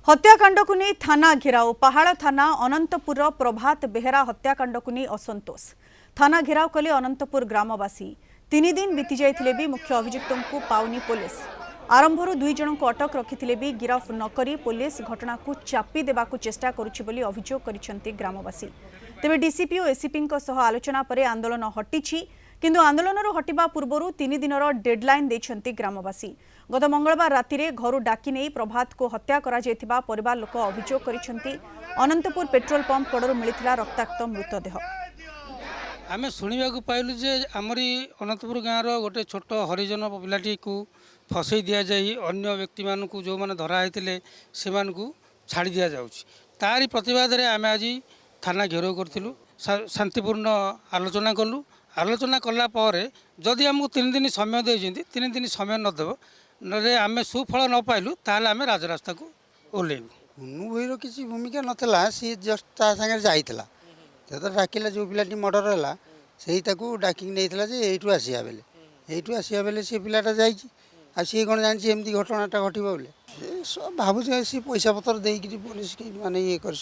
हत्याकांड को नहीं थाना घेराव पहाड़ थाना अनंतपुर प्रभात बेहेरा हत्याकांड को नहीं असंतोष थाना घेराव कले अनंतपुर ग्रामवासी 3 दिन बीती जाइथिले भी मुख्य अभियुक्तों को पाउनी पुलिस आरंभरू 2 जन को अटक रखिथिले भी गिरफ नकरी पुलिस घटना को चापी देबाकू चेष्टा करुछि बोली अभियोग करिसेंती ग्रामवासी। तेबे डीसीपी और एसीपी सह आलोचना परे आंदोलन हटिछि किंतु आंदोलन हटिबा पूर्वरु 3 दिनर डेडलाइन देछंती ग्रामवासी। गत मंगलवार राति रे घरु डाकी नहीं प्रभात को हत्या करा जेथिबा परिवार लोक अभियोग करिसेंती। अनंतपुर पेट्रोल पंप कड़रू मिलिथिला रक्ताक्त मृतदेह। आमे शुणा पाइलु जे आमरी अनंतपुर गाँव गोटे छोट हरिजन पिलाटी को फसई दि जाई अन्य व्यक्ति मानक जो मैंने धरा होते से छाड़ी दि जाऊँगी तारी प्रतिवाद में आम आज थाना घेराव करूँ शांतिपूर्ण आलोचना कलु आलोचना कलापर जदि आमको 3 दिन समय देते 3 दिन समय नदेव ना आम सुफल न पाइलु ताल आम राजरास्ता को ओह्लैबू। हुनु भईर किसी भूमिका नाला सी जस्ट ता सागर जाइला तो डाकिला जो पिलाटी मर्डर है से डाकिक नहीं जे यू आसा बेले यू आसा बेले सी पिलाटा जाइए आ सी कौन जानी एमती घटनाटा घटो बोले सब भावुँ सी पैसा पतर देकी पुलिस माने ये कर।